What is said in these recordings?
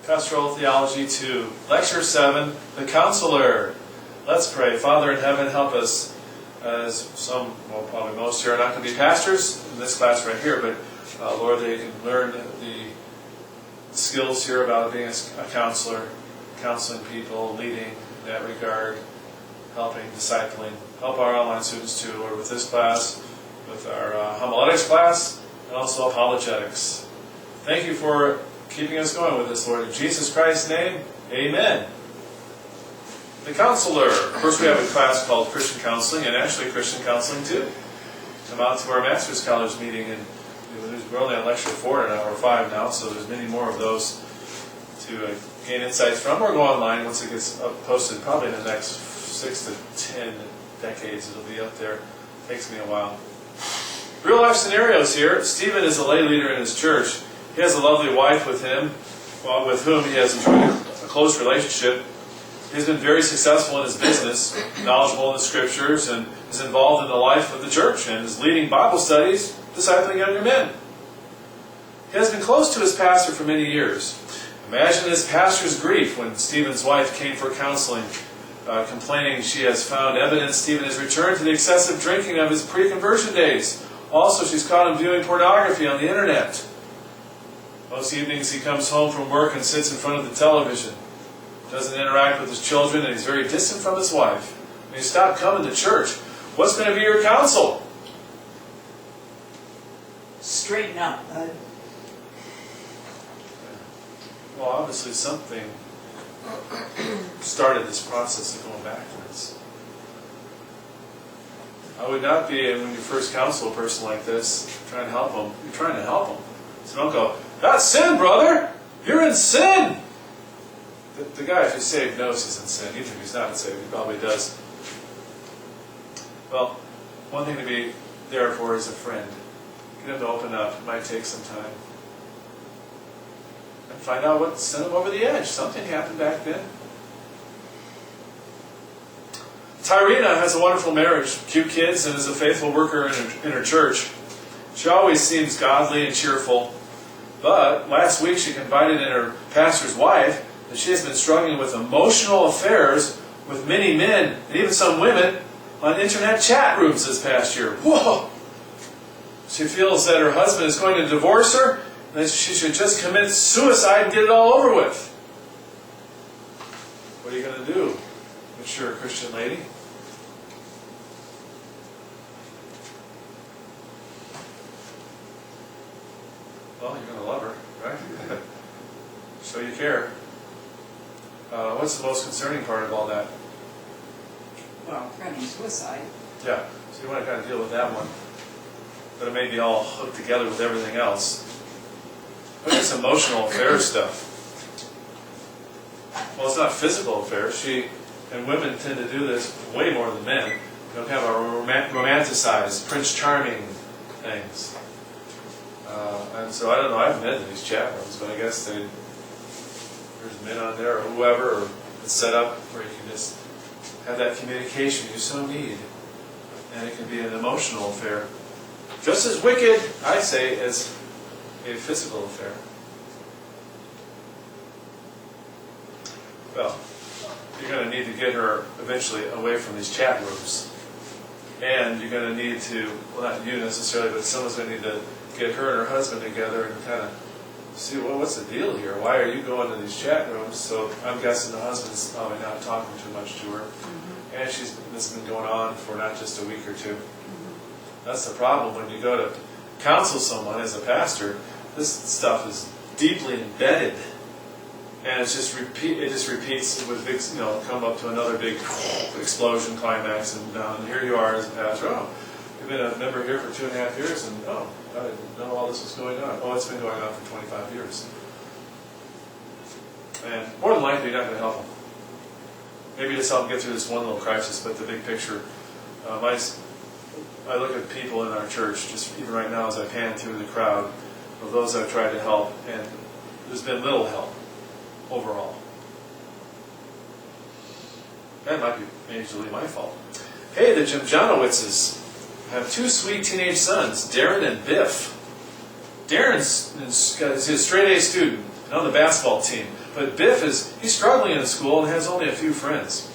Pastoral Theology 2, Lecture 7, The Counselor. Let's pray. Father in heaven, help us, as some, well, probably most here are not going to be pastors in this class right here, but Lord, they can learn the skills here about being a counselor, counseling people, leading in that regard, helping, discipling. Help our online students too, Lord, with this class, with our homiletics class, and also apologetics. Thank you for keeping us going with this, Lord. In Jesus Christ's name, amen. The Counselor. First, we have a class called Christian Counseling, and actually Christian Counseling too. Come out to our Master's College meeting, and we're only on Lecture 4 and Hour 5 now, so there's many more of those to gain insights from, or go online once it gets posted, probably in the next 6 to 10 decades. It'll be up there. Takes me a while. Real life scenarios here. Stephen is a lay leader in his church. He has a lovely wife with him, with whom he has enjoyed a close relationship. He's been very successful in his business, knowledgeable in the Scriptures, and is involved in the life of the church, and is leading Bible studies, discipling younger men. He has been close to his pastor for many years. Imagine his pastor's grief when Stephen's wife came for counseling, complaining she has found evidence Stephen has returned to the excessive drinking of his pre-conversion days. Also, she's caught him viewing pornography on the internet. Most evenings he comes home from work and sits in front of the television. Doesn't interact with his children, and he's very distant from his wife. When you stop coming to church, what's going to be your counsel? Straighten up, bud. Well, obviously something started this process of going backwards. I would not be, when you first counsel a person like this, trying to help them. You're trying to help them. So don't go, that's sin, brother! You're in sin! The guy, if he's saved, knows he's in sin. Even if he's not saved, he probably does. Well, one thing to be there for is a friend. Get him to open up. It might take some time. And find out what sent him over the edge. Something happened back then. Tyrina has a wonderful marriage, cute kids, and is a faithful worker in her church. She always seems godly and cheerful. But last week she confided in her pastor's wife that she has been struggling with emotional affairs with many men, and even some women, on internet chat rooms this past year. Whoa! She feels that her husband is going to divorce her, and that she should just commit suicide and get it all over with. What are you going to do, mature Christian lady? Well, you're going to love her, right? So you care. What's the most concerning part of all that? Well, threatening suicide. Yeah, so you want to kind of deal with that one. But it may be all hooked together with everything else. But it's emotional affair stuff. Well, it's not physical affairs. And women tend to do this way more than men. They'll have a romanticized, Prince Charming things. And so I don't know, I haven't been to these chat rooms, but I guess there's men on there or whoever, or it's set up where you can just have that communication you so need. And it can be an emotional affair. Just as wicked, I say, as a physical affair. Well, you're going to need to get her eventually away from these chat rooms. And you're going to need to, well, not you necessarily, but someone's going to need to get her and her husband together and kind of see, well, what's the deal here? Why are you going to these chat rooms? So I'm guessing the husband's probably not talking too much to her. Mm-hmm. And this has been going on for not just a week or two. Mm-hmm. That's the problem when you go to counsel someone as a pastor. This stuff is deeply embedded. And it just repeats with big, come up to another big explosion, climax, and here you are as a pastor. Oh, you've been a member here for 2.5 years, and I didn't know all this was going on. Oh, it's been going on for 25 years. And more than likely, you're not going to help them. Maybe just help them get through this one little crisis, but the big picture. I look at people in our church, just even right now as I pan through the crowd of those I've tried to help, and there's been little help overall. That might be majorly my fault. Hey, the Jimjanowitzes have 2 sweet teenage sons, Darren and Biff. Darren's a straight A student on the basketball team, but But Biff he's struggling in school and has only a few friends.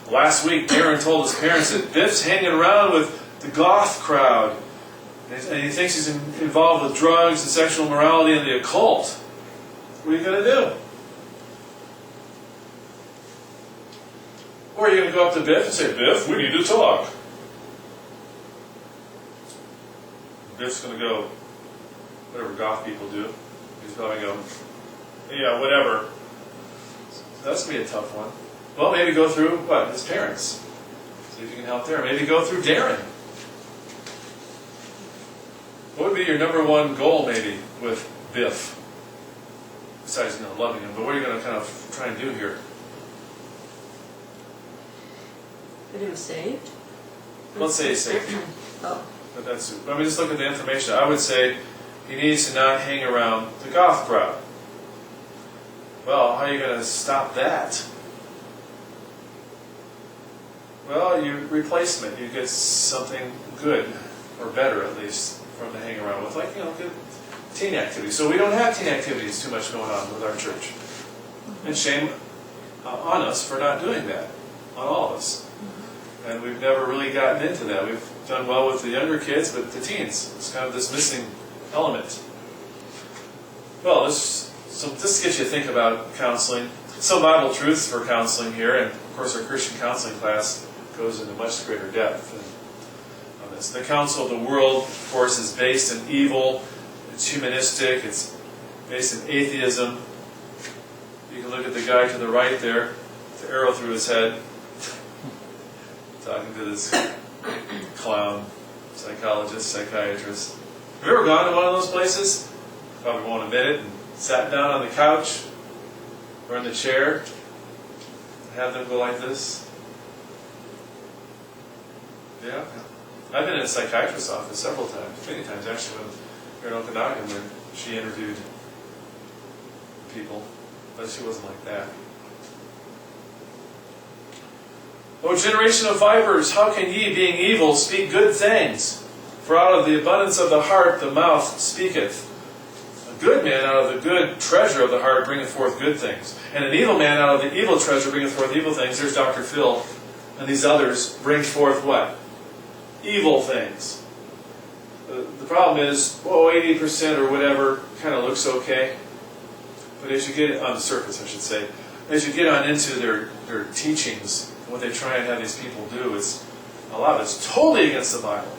Last week, Darren told his parents that Biff's hanging around with the goth crowd. And he thinks he's involved with drugs and sexual immorality and the occult. What are you going to do? Or are you going to go up to Biff and say, Biff, we need to talk? Biff's going to go, whatever goth people do. He's probably going, yeah, whatever. That's going to be a tough one. Well, maybe go through, what, his parents. See if you can help there. Maybe go through Darren. What would be your number one goal, maybe, with Biff? Besides, loving him. But what are you going to kind of try and do here? Get him saved? Let's say he's saved. Oh. But just look at the information. I would say he needs to not hang around the goth crowd. Well, how are you going to stop that? Well, you replace him. You get something good, or better at least, for him to hang around with, like, good teen activities. So we don't have teen activities too much going on with our church. And shame on us for not doing that, on all of us. And we've never really gotten into that. We've done well with the younger kids, but the teens, it's kind of this missing element. Well, this gets you to think about counseling. Some Bible truths for counseling here, and of course our Christian counseling class goes into much greater depth on this. The counsel of the world, of course, is based in evil. It's humanistic. It's based in atheism. You can look at the guy to the right there, with the arrow through his head, talking to this clown, psychologist, psychiatrist. Have you ever gone to one of those places? Probably won't admit it. And sat down on the couch or in the chair and have them go like this? Yeah. I've been in a psychiatrist's office several times, many times actually, when we were in Okanagan, when she interviewed people, but she wasn't like that. O generation of vipers, how can ye, being evil, speak good things? For out of the abundance of the heart the mouth speaketh. A good man out of the good treasure of the heart bringeth forth good things. And an evil man out of the evil treasure bringeth forth evil things. There's Dr. Phil and these others bring forth what? Evil things. The problem is, 80% or whatever kind of looks okay. But as you get on the surface, I should say, as you get on into their teachings, what they try and have these people do, a lot of it's totally against the Bible.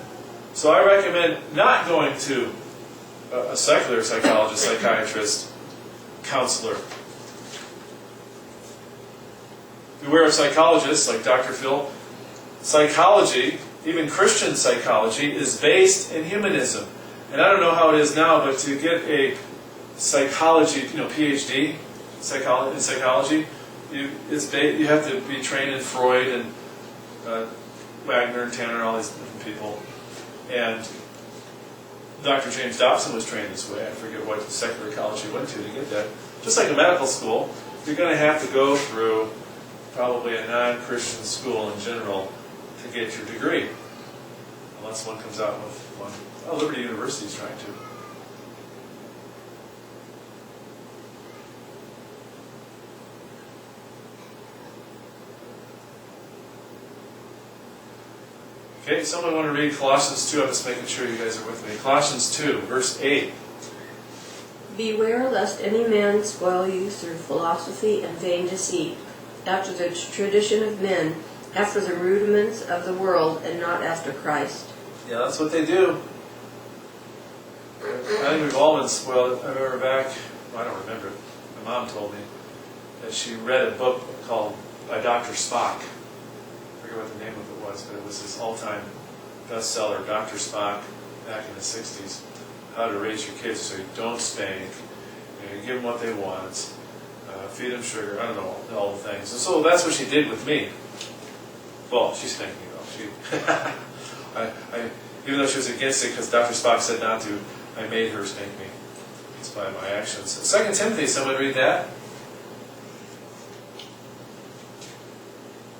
So I recommend not going to a secular psychologist, psychiatrist, counselor. Beware of psychologists like Dr. Phil. Psychology, even Christian psychology, is based in humanism. And I don't know how it is now, but to get a psychology, PhD in psychology, you have to be trained in Freud and Wagner and Tanner and all these different people. And Dr. James Dobson was trained this way. I forget what secular college he went to get that. Just like a medical school, you're going to have to go through probably a non-Christian school in general to get your degree. Unless one comes out with one. Liberty University is trying to. Okay, someone want to read Colossians 2? I'm just making sure you guys are with me. Colossians 2, verse 8. Beware lest any man spoil you through philosophy and vain deceit, after the tradition of men, after the rudiments of the world, and not after Christ. Yeah, that's what they do. I think we've all been spoiled. I remember back, I don't remember it, my mom told me that she read a book called by Dr. Spock. I forget what the name of it was, but it was this all-time bestseller, Dr. Spock, back in the 60s. How to raise your kids so you don't spank, you give them what they want, feed them sugar, I don't know, all the things. And so that's what she did with me. Well, she spanked me though. Even though she was against it because Dr. Spock said not to, I made her spank me. It's by my actions. 2 Timothy, someone read that?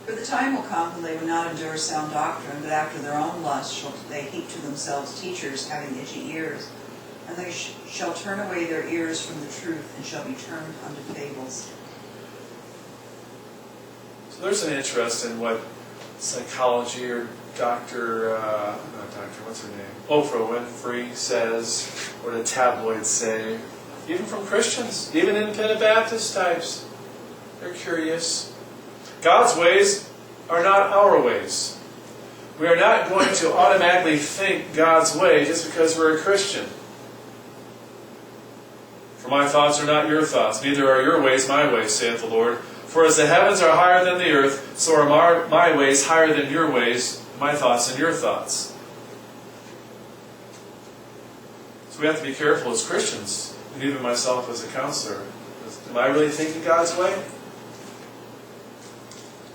For the time will come when they will not endure sound doctrine, but after their own lust shall they heap to themselves teachers having itchy ears. And they shall turn away their ears from the truth, and shall be turned unto fables. So there's an interest in what psychology or what's her name? Oprah Winfrey says, or the tabloids say, even from Christians, even independent Baptist types. They're curious. God's ways are not our ways. We are not going to automatically think God's way just because we're a Christian. For my thoughts are not your thoughts, neither are your ways my ways, saith the Lord. For as the heavens are higher than the earth, so are my ways higher than your ways, my thoughts and your thoughts. So we have to be careful as Christians, and even myself as a counselor. Am I really thinking God's way?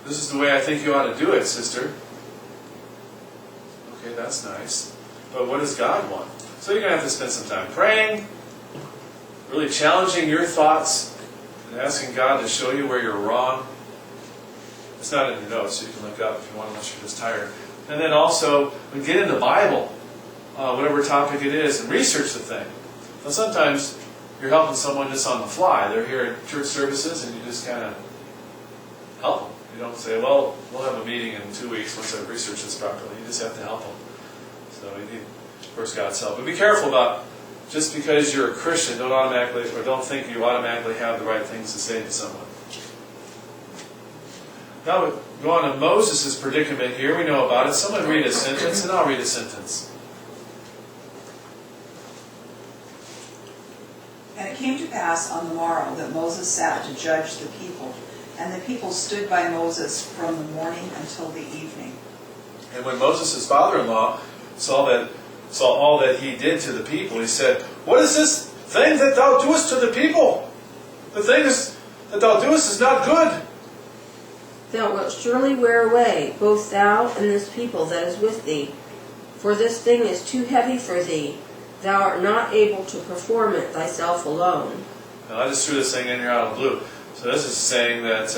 This is the way I think you ought to do it, sister. Okay, that's nice. But what does God want? So you're going to have to spend some time praying, really challenging your thoughts, and asking God to show you where you're wrong. It's not in your notes, so you can look up if you want, unless you're just tired. And then also, get in the Bible, whatever topic it is, and research the thing. Now sometimes you're helping someone just on the fly. They're here at church services, and you just kind of help them. You don't say, well, we'll have a meeting in 2 weeks once I've researched this properly. You just have to help them. So you need, of course, God's help. But be careful about, just because you're a Christian, don't think you automatically have the right things to say to someone. Now we go on to Moses' predicament here. We know about it. Someone read a sentence, and I'll read a sentence. And it came to pass on the morrow that Moses sat to judge the people. And the people stood by Moses from the morning until the evening. And when Moses' father-in-law saw all that he did to the people, he said, "What is this thing that thou doest to the people? The thing that thou doest is not good." Thou wilt surely wear away, both thou and this people that is with thee. For this thing is too heavy for thee. Thou art not able to perform it thyself alone. Now, I just threw this thing in here out of the blue. So this is saying that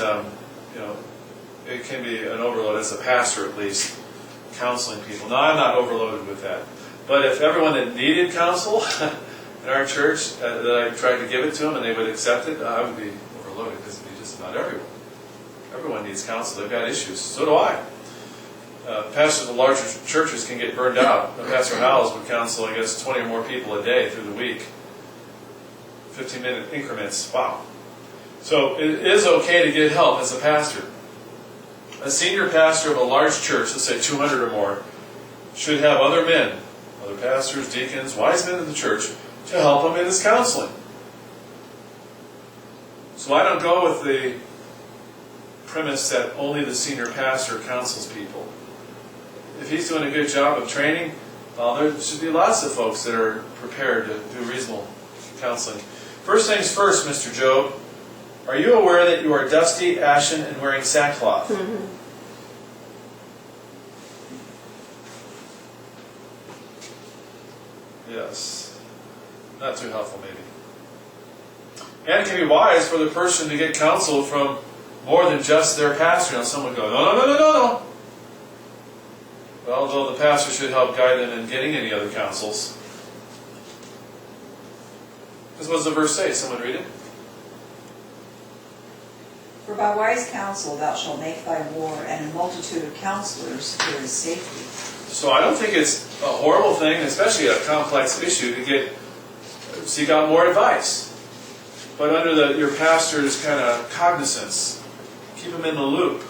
it can be an overload, as a pastor at least, counseling people. Now, I'm not overloaded with that. But if everyone that needed counsel in our church, that I tried to give it to them and they would accept it, I would be overloaded, because it would be just about everyone. Everyone needs counsel. They've got issues. So do I. Pastors of larger churches can get burned out. Pastor Howells would counsel, 20 or more people a day through the week. 15-minute increments. Wow. So it is okay to get help as a pastor. A senior pastor of a large church, let's say 200 or more, should have other men, other pastors, deacons, wise men of the church, to help him in his counseling. So I don't go with the premise that only the senior pastor counsels people. If he's doing a good job of training, there should be lots of folks that are prepared to do reasonable counseling. First things first, Mr. Job. Are you aware that you are dusty, ashen, and wearing sackcloth? Mm-hmm. Yes. Not too helpful, maybe. And it can be wise for the person to get counsel from more than just their pastor. Now, someone goes, no. Well, though the pastor should help guide them in getting any other counsels. Because what does the verse say? Someone read it? For by wise counsel thou shalt make thy war, and in multitude of counselors there is safety. So I don't think it's a horrible thing, especially a complex issue, to seek out more advice. But under your pastor's kind of cognizance, keep him in the loop.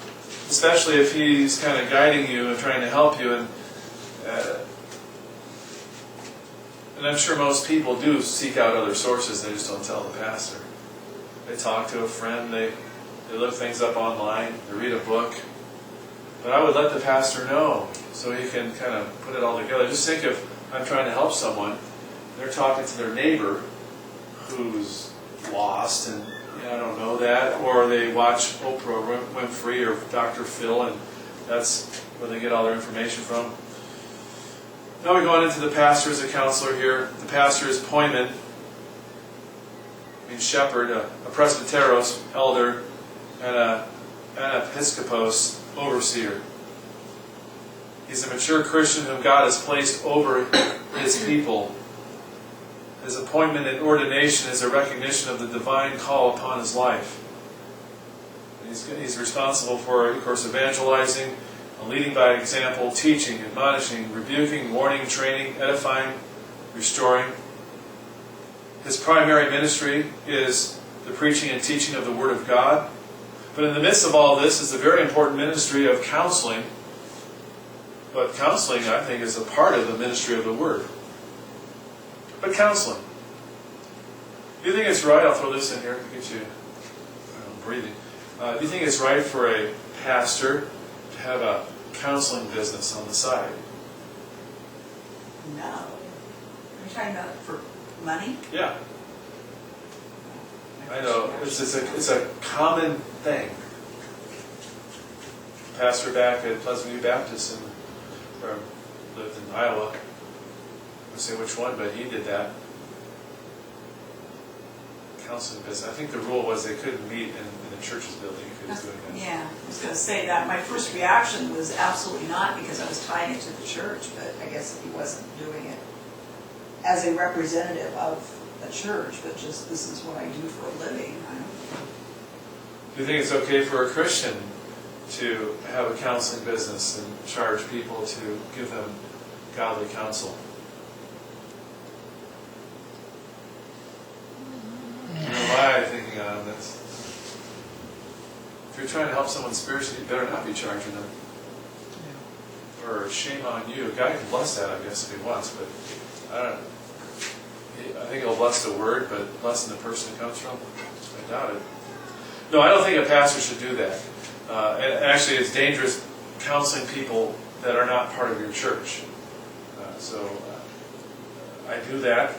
Especially if he's kind of guiding you and trying to help you. And I'm sure most people do seek out other sources, they just don't tell the pastor. They talk to a friend, they look things up online, they read a book. But I would let the pastor know so he can kind of put it all together. Just think if I'm trying to help someone, they're talking to their neighbor who's lost and I don't know that, or they watch Oprah Winfrey or Dr. Phil, and that's where they get all their information from. Now we go on into the pastor as a counselor here. The pastor is poimen, means shepherd, a presbyteros, elder, and an episkopos, overseer. He's a mature Christian whom God has placed over his people. His appointment and ordination is a recognition of the divine call upon his life. He's responsible for, of course, evangelizing, leading by example, teaching, admonishing, rebuking, warning, training, edifying, restoring. His primary ministry is the preaching and teaching of the Word of God. But in the midst of all this is the very important ministry of counseling. But counseling, I think, is a part of the ministry of the Word. But counseling. Do you think it's right? I'll throw this in here to get you breathing. Do you think it's right for a pastor to have a counseling business on the side? No. Are you talking about for money? Yeah. I know. It's a common thing. Pastor back at Pleasant View Baptist lived in Iowa. I won't say which one, but he did that. Counseling business. I think the rule was they couldn't meet in the church's building if he was doing that. Yeah, I was going to say that. My first reaction was absolutely not, because I was tying it to the church, but I guess he wasn't doing it as a representative of a church, but just, this is what I do for a living. I don't know. Do you think it's okay for a Christian to have a counseling business and charge people to give them godly counsel? You know why I'm thinking on this? If you're trying to help someone spiritually, you better not be charging them. Or shame on you. God can bless that, I guess, if he wants, but I think he'll bless the word, but blessing the person it comes from, I doubt it. No, I don't think a pastor should do that. And actually, it's dangerous counseling people that are not part of your church. I do that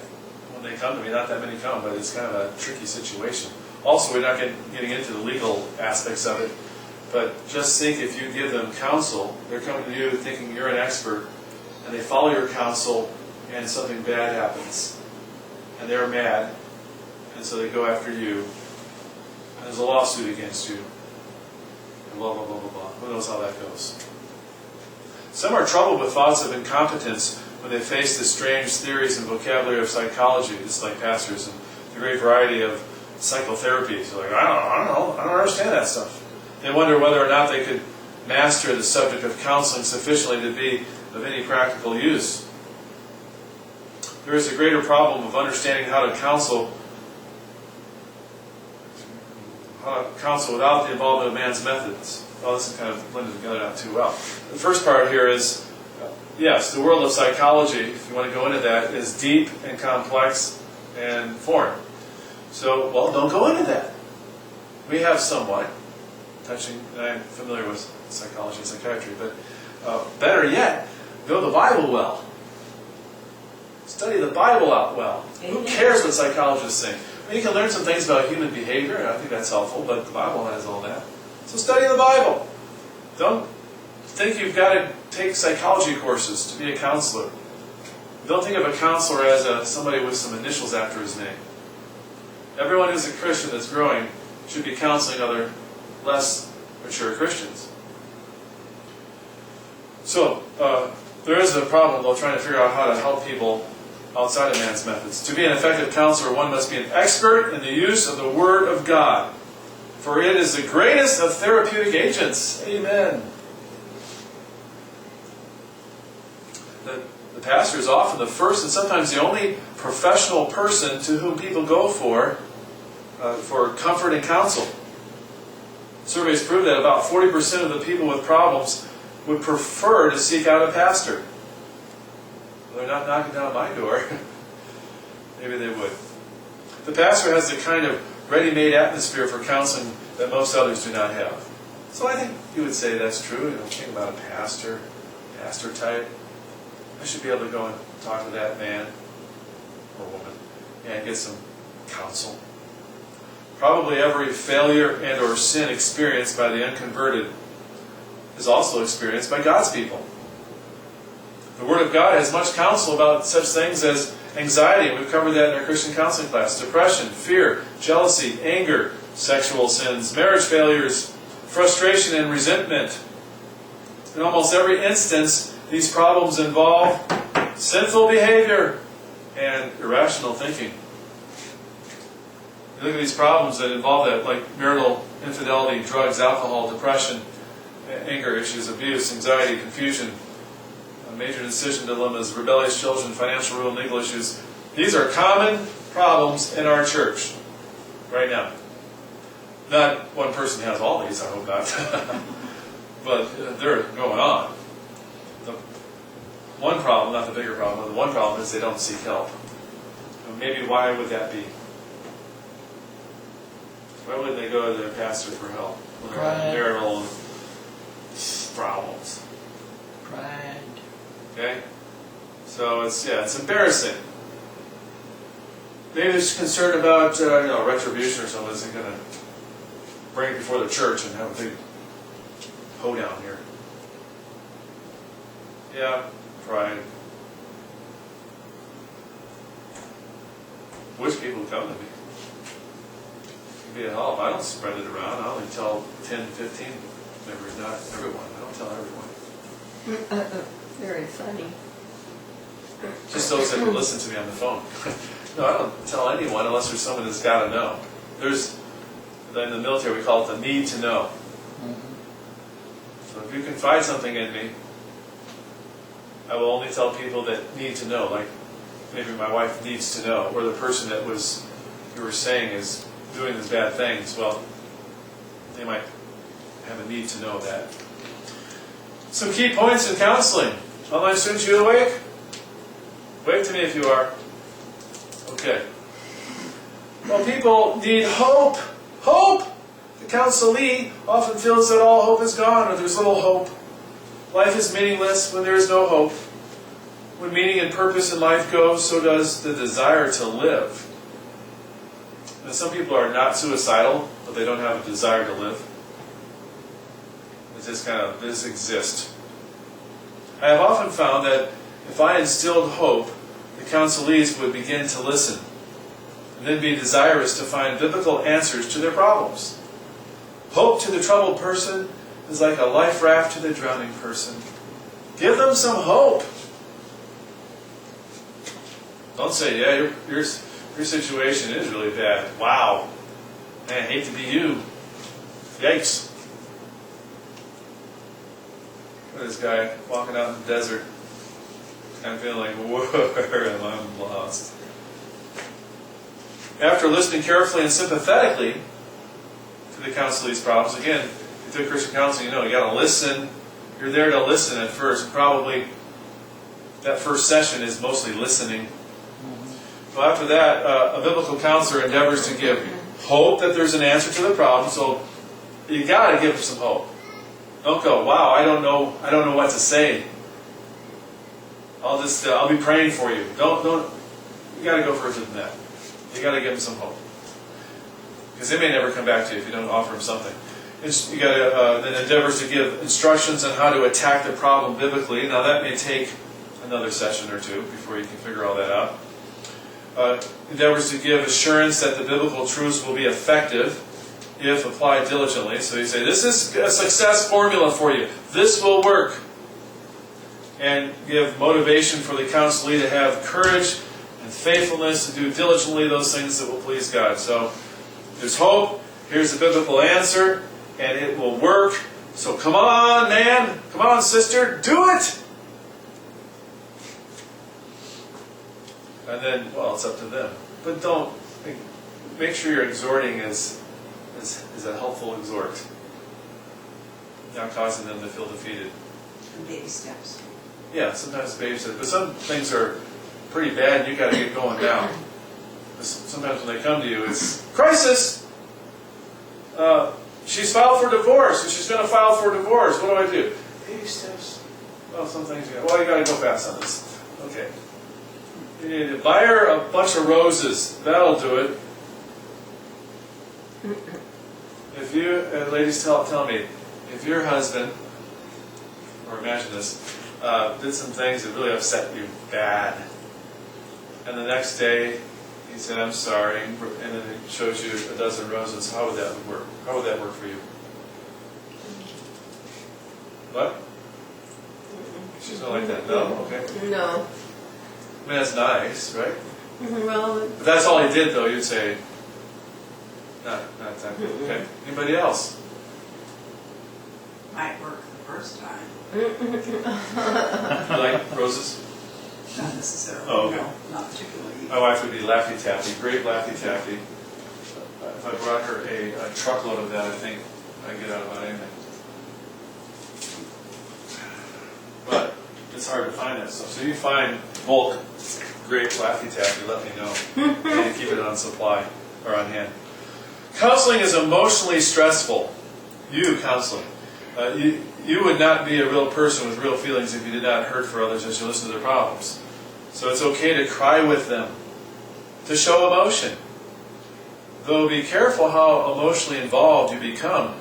when they come to me. Not that many come, but it's kind of a tricky situation. Also, we're not getting into the legal aspects of it, but just think, if you give them counsel, they're coming to you thinking you're an expert, and they follow your counsel, and something bad happens, and they're mad, and so they go after you, and there's a lawsuit against you, and blah, blah, blah, blah, blah. Who knows how that goes? Some are troubled with thoughts of incompetence when they face the strange theories and vocabulary of psychology, just like pastors, and the great variety of psychotherapies. They're like, I don't understand that stuff. They wonder whether or not they could master the subject of counseling sufficiently to be of any practical use. There is a greater problem of understanding how to counsel without the involvement of man's methods. Well, this is kind of blended together not too well. The first part here is, yes, the world of psychology, if you want to go into that, is deep and complex and foreign. So, well, don't go into that. We have somewhat touching, and I'm familiar with psychology and psychiatry, but better yet, know the Bible well. Study the Bible out well. Who cares what psychologists think? I mean, you can learn some things about human behavior, and I think that's helpful, but the Bible has all that. So study the Bible. Don't think you've got to take psychology courses to be a counselor. Don't think of a counselor as somebody with some initials after his name. Everyone who's a Christian that's growing should be counseling other less mature Christians. So, there is a problem, though, trying to figure out how to help people outside of man's methods. To be an effective counselor, one must be an expert in the use of the Word of God, for it is the greatest of therapeutic agents. Amen. The pastor is often the first and sometimes the only professional person to whom people go for comfort and counsel. Surveys prove that about 40% of the people with problems would prefer to seek out a pastor. They're not knocking down my door. Maybe they would. The pastor has the kind of ready-made atmosphere for counseling that most others do not have. So I think you would say that's true. You know, think about a pastor type. I should be able to go and talk to that man or woman and get some counsel. Probably every failure and or sin experienced by the unconverted is also experienced by God's people. The Word of God has much counsel about such things as anxiety, and we've covered that in our Christian counseling class, depression, fear, jealousy, anger, sexual sins, marriage failures, frustration and resentment. In almost every instance, these problems involve sinful behavior and irrational thinking. You look at these problems that involve that, like marital infidelity, drugs, alcohol, depression, anger issues, abuse, anxiety, confusion, major decision dilemmas, rebellious children, financial ruin, legal issues. These are common problems in our church right now. Not one person has all these, I hope not. But they're going on. The one problem, not the bigger problem, but the one problem is they don't seek help. And maybe why would that be? Why would they go to their pastor for help when they're having marital problems? Pride. Okay? So it's embarrassing. Maybe they're concerned about retribution or something. Isn't going to bring it before the church and have a big hoedown here. Yeah, pride. Wish people would come to me. It'd be a help. I don't spread it around. I only tell 10, 15 members, not everyone. I don't tell everyone. Very funny. Just those that will listen to me on the phone. No, I don't tell anyone unless there's someone that's got to know. In the military we call it the need to know. So if you confide something in me, I will only tell people that need to know. Like maybe my wife needs to know, or the person that you were saying is doing these bad things. Well, they might have a need to know that. Some key points in counseling. Online students, you awake? Wave to me if you are. Okay. Well, people need hope. Hope! The counselee often feels that all hope is gone, or there's little hope. Life is meaningless when there is no hope. When meaning and purpose in life go, so does the desire to live. Now, some people are not suicidal, but they don't have a desire to live. It's just they just exist. I have often found that if I instilled hope, the counselees would begin to listen, and then be desirous to find biblical answers to their problems. Hope to the troubled person is like a life raft to the drowning person. Give them some hope. Don't say, yeah, your situation is really bad. Wow. Man, I hate to be you. Yikes. Look at this guy walking out in the desert. I'm feeling like, whoa, I'm lost. After listening carefully and sympathetically to the counselee's problems, again, if you do Christian counseling, you got to listen. You're there to listen at first. Probably that first session is mostly listening. So after that, a biblical counselor endeavors to give hope that there's an answer to the problem. So you got to give them some hope. Don't go, wow, I don't know what to say. I'll be praying for you. Don't. You got to go further than that. You got to give them some hope, because they may never come back to you if you don't offer them something. You got to then endeavors to give instructions on how to attack the problem biblically. Now that may take another session or two before you can figure all that out. Endeavors to give assurance that the biblical truths will be effective if applied diligently. So you say, this is a success formula for you. This will work. And give motivation for the counselee to have courage and faithfulness to do diligently those things that will please God. So there's hope. Here's the biblical answer. And it will work. So come on, man. Come on, sister. Do it. And then, well, it's up to them. But don't. Make sure your exhorting is a helpful exhort. Not causing them to feel defeated. And baby steps. Yeah, sometimes baby steps. But some things are pretty bad and you've got to get going now. Sometimes when they come to you, it's crisis! She's filed for divorce, and she's going to file for divorce. What do I do? Baby steps. Well, some things you got to go fast on this. Okay. You need to buy her a bunch of roses. That'll do it. If you, ladies, tell me, if your husband, or imagine this, did some things that really upset you bad, and the next day he said, I'm sorry, and then he shows you a dozen roses, how would that work? How would that work for you? What? She's not like that? No? Okay. No. I mean, that's nice, right? Well, If that's all he did, though, you'd say, Not that good. Okay. Anybody else? Might work the first time, You like roses? not necessarily, Oh, okay. no, not particularly. My wife would be Laffy Taffy, great Laffy Taffy. If I brought her a truckload of that, I think I'd get out about anything. But it's hard to find that stuff. So if you find bulk great Laffy Taffy, let me know. And keep it on supply or on hand. Counseling is emotionally stressful. You counseling. You would not be a real person with real feelings if you did not hurt for others as you listen to their problems. So it's okay to cry with them, to show emotion. Though be careful how emotionally involved you become,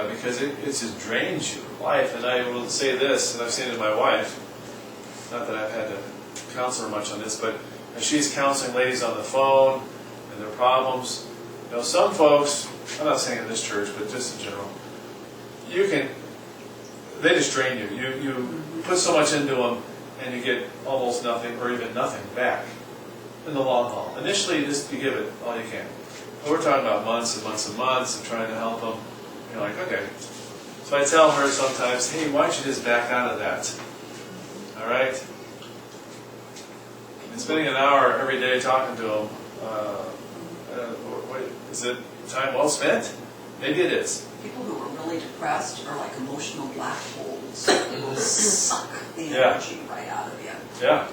because it just drains your life. And I will say this, and I've seen it in my wife, not that I've had to counsel her much on this, but as she's counseling ladies on the phone and their problems, you know, some folks, I'm not saying in this church, but just in general, they just drain you. You put so much into them, and you get almost nothing, or even nothing back in the long haul. Initially, you give it all you can. But we're talking about months and months and months of trying to help them. You're like, okay. So I tell her sometimes, hey, why don't you just back out of that? All right? And spending an hour every day talking to them, is it time well spent? Maybe it is. People who are really depressed are like emotional black holes. They will suck the energy right out of you. Yeah.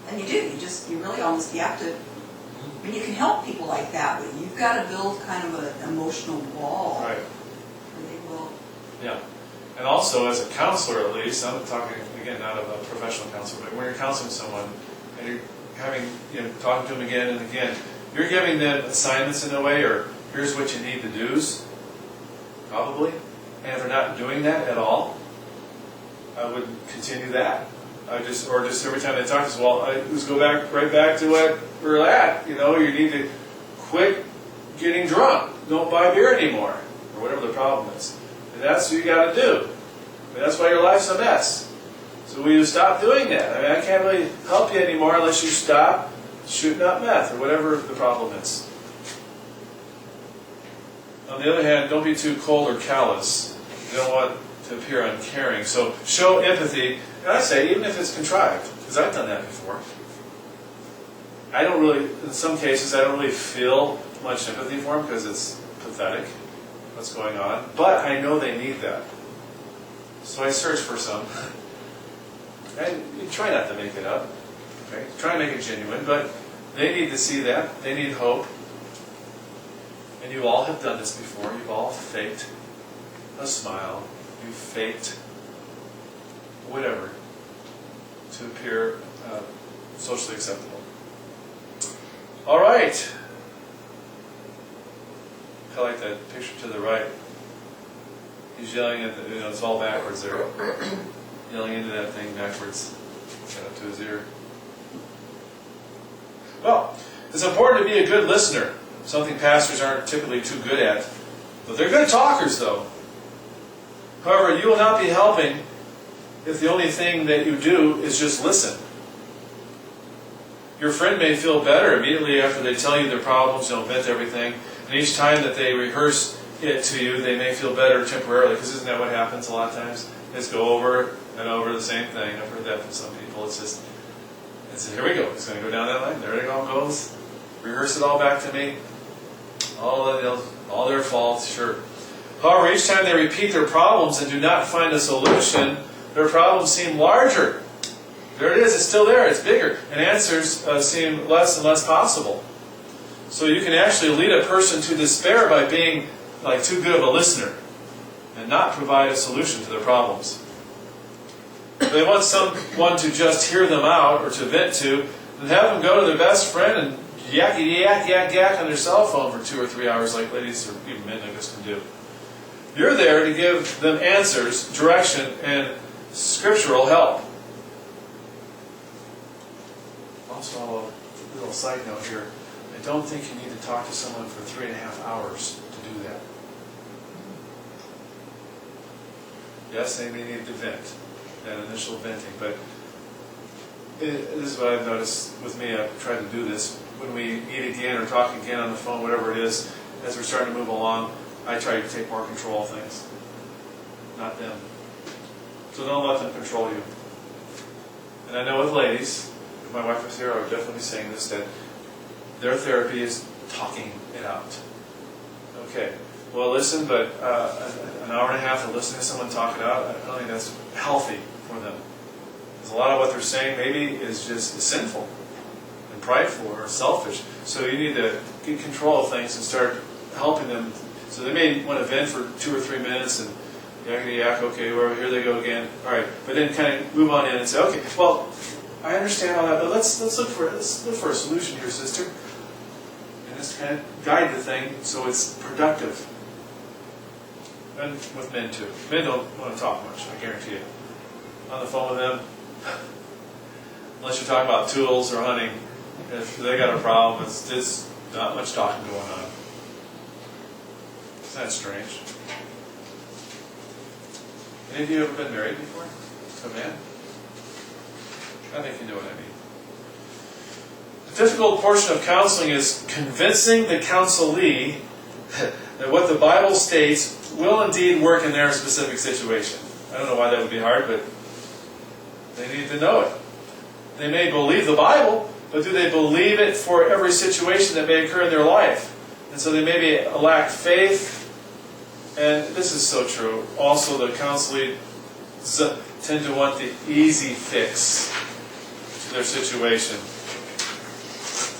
And you do. You really almost, you have to, I mean, you can help people like that, but you've got to build kind of an emotional wall. Right. Where they will. Yeah. And also, as a counselor at least, I'm talking, again, not of a professional counselor, but when you're counseling someone and you're talking to them again and again, you're giving them assignments in a way, or here's what you need to do's, probably. And if they're not doing that at all, I would continue that. Or just every time they talk to us, just go right back to what we're at. You need to quit getting drunk. Don't buy beer anymore, or whatever the problem is. And that's what you got to do. That's why your life's a mess. So will you stop doing that? I can't really help you anymore unless you stop shooting up meth, or whatever the problem is. On the other hand, don't be too cold or callous. You don't want to appear uncaring. So show empathy, and I say, even if it's contrived, because I've done that before. In some cases, I don't really feel much empathy for them because it's pathetic what's going on. But I know they need that. So I search for some. And you try not to make it up. Okay? Try to make it genuine, but they need to see that. They need hope. And you all have done this before. You've all faked a smile. You've faked whatever to appear socially acceptable. All right. I like that picture to the right. He's yelling at it's all backwards there. Yelling into that thing backwards. Got up to his ear. Well, it's important to be a good listener. Something pastors aren't typically too good at. But they're good talkers, though. However, you will not be helping if the only thing that you do is just listen. Your friend may feel better immediately after they tell you their problems, vent everything. And each time that they rehearse it to you, they may feel better temporarily. Because isn't that what happens a lot of times? They just go over and over the same thing. I've heard that from some people. It's here we go. It's going to go down that line. There it all goes. Rehearse it all back to me. All their faults, sure. However, each time they repeat their problems and do not find a solution, their problems seem larger. There it is. It's still there. It's bigger. And answers seem less and less possible. So you can actually lead a person to despair by being like too good of a listener and not provide a solution to their problems. They want someone to just hear them out or to vent to, and have them go to their best friend and yak on their cell phone for 2 or 3 hours like ladies or even men, I guess, can do. You're there to give them answers, direction, and scriptural help. Also, a little side note here. I don't think you need to talk to someone for 3.5 hours to do that. Yes, they may need to vent, that initial venting, but this is what I've noticed with me. I've tried to do this. When we meet again or talk again on the phone, whatever it is, as we're starting to move along, I try to take more control of things, not them. So don't let them control you. And I know with ladies, if my wife was here, I would definitely be saying this, that their therapy is talking it out. Okay, well listen, but an hour and a half of listening to someone talk it out, I don't think that's healthy for them. Because a lot of what they're saying maybe is just sinful and prideful or selfish. So you need to get control of things and start helping them. So they may want to vent for 2 or 3 minutes and yak, okay, well, here they go again. All right, but then kind of move on in and say, okay, well, I understand all that, but let's look for a solution here, sister. And just kind of guide the thing so it's productive. And with men too. Men don't want to talk much, I guarantee you. On the phone with them, unless you're talking about tools or hunting, if they got a problem, it's just not much talking going on. Isn't that strange? Any of you ever been married before? A man? I think you know what I mean. The difficult portion of counseling is convincing the counselee that what the Bible states will indeed work in their specific situation. I don't know why that would be hard, but they need to know it. They may believe the Bible, but do they believe it for every situation that may occur in their life? And so they maybe lack faith. And this is so true. Also, the counselee tend to want the easy fix to their situation.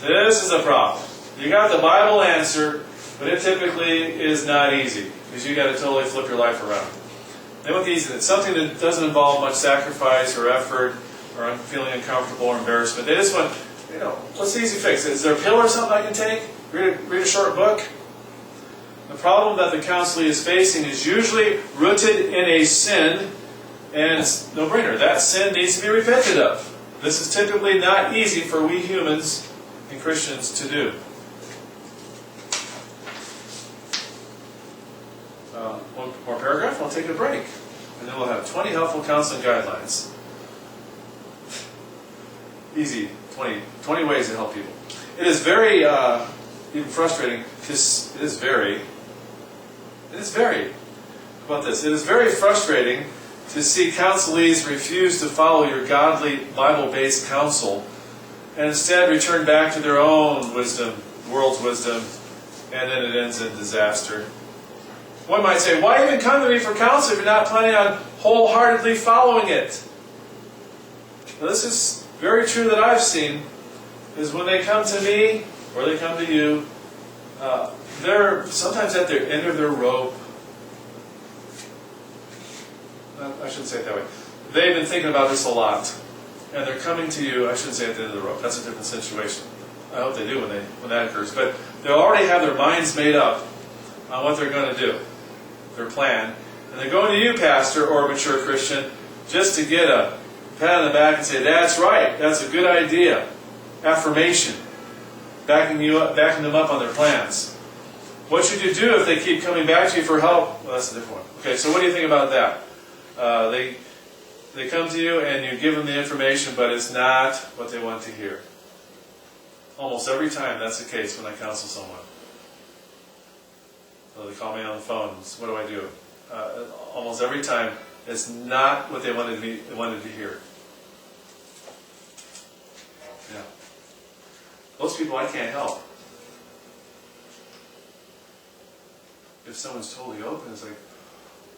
This is a problem. You got the Bible answer, but it typically is not easy because you got to totally flip your life around. They want the easy. It's something that doesn't involve much sacrifice or effort or feeling uncomfortable or embarrassment. They just want, what's the easy fix? Is there a pill or something I can take? Read a short book? The problem that the counselee is facing is usually rooted in a sin, and it's no brainer. That sin needs to be repented of. This is typically not easy for we humans and Christians to do. One more paragraph, I'll take a break. And then we'll have 20 helpful counseling guidelines. Easy, 20 ways to help people. It is very, even frustrating, it is very, how about this? It is very frustrating to see counselees refuse to follow your godly, Bible-based counsel and instead return back to their own wisdom, the world's wisdom, and then it ends in disaster. One might say, why even come to me for counsel if you're not planning on wholeheartedly following it? Now, this is very true that I've seen, is when they come to me, or they come to you, they're sometimes at the end of their rope. I shouldn't say it that way. They've been thinking about this a lot. And they're coming to you, I shouldn't say at the end of the rope, that's a different situation. I hope they do when that occurs. But they'll already have their minds made up on what they're going to do, their plan. And they're going to you, pastor, or a mature Christian, just to get a pat on the back and say, that's right, that's a good idea. Affirmation. Backing them up on their plans. What should you do if they keep coming back to you for help? Well, that's a different one. Okay, so what do you think about that? They come to you and you give them the information, but it's not what they want to hear. Almost every time that's the case when I counsel someone. So they call me on the phone. So what do I do? Almost every time it's not what they wanted to hear. Yeah. Those people I can't help. If someone's totally open, it's like,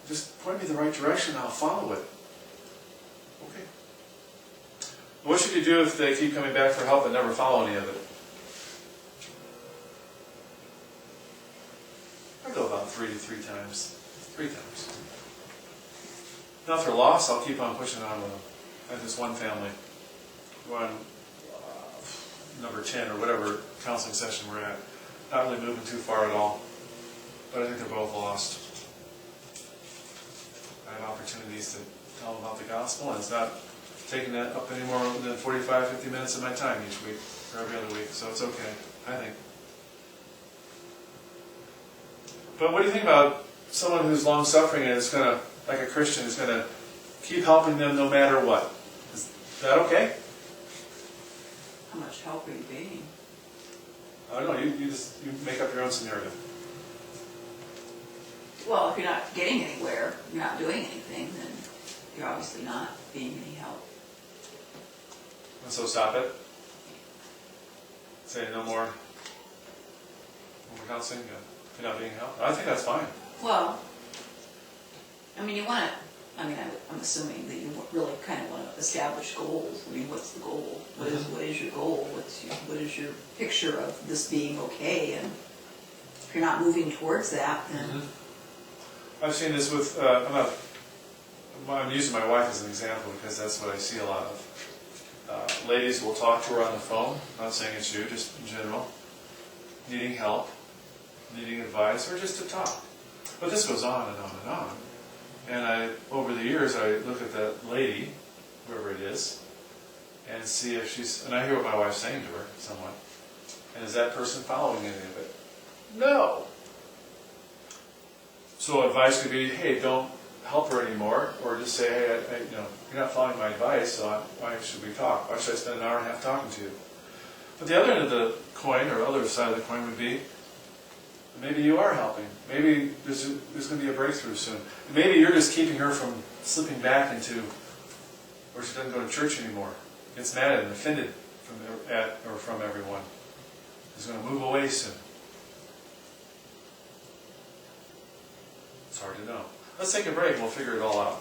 just point me the right direction, I'll follow it. Okay. What should you do if they keep coming back for help and never follow any of it? I go about three times. 3 times. Now if they're lost, I'll keep on pushing on with them. I have this one family. We're on number 10 or whatever counseling session we're at. Not really moving too far at all. But I think they're both lost. I have opportunities to tell them about the gospel, and it's not taking that up any more than 45, 50 minutes of my time each week, or every other week, so it's okay, I think. But what do you think about someone who's long-suffering and is going to, like a Christian, is going to keep helping them no matter what? Is that okay? How much help are you being? I don't know, you make up your own scenario. Well, if you're not getting anywhere, you're not doing anything, then you're obviously not being any help. And so stop it. Say no more counseling if you're not being helped. I think that's fine. Well, I mean, you want to, I'm assuming that you really kind of want to establish goals. I mean, what's the goal? What is your goal? What is your picture of this being okay? And if you're not moving towards that, then... I've seen this with, I'm using my wife as an example because that's what I see a lot of. Ladies will talk to her on the phone, not saying it's you, just in general, needing help, needing advice, or just to talk. But this goes on and on and on. And over the years, I look at that lady, whoever it is, and see if she's, and I hear what my wife's saying to her somewhat. And is that person following any of it? No. So advice could be, hey, don't help her anymore, or just say, hey, you're not following my advice, so why should we talk? Why should I spend an hour and a half talking to you? But the other end of the coin, or other side of the coin, would be, maybe you are helping. Maybe there's going to be a breakthrough soon. Maybe you're just keeping her from slipping back into where she doesn't go to church anymore, gets mad and offended from everyone. She's going to move away soon. It's hard to know. Let's take a break and we'll figure it all out.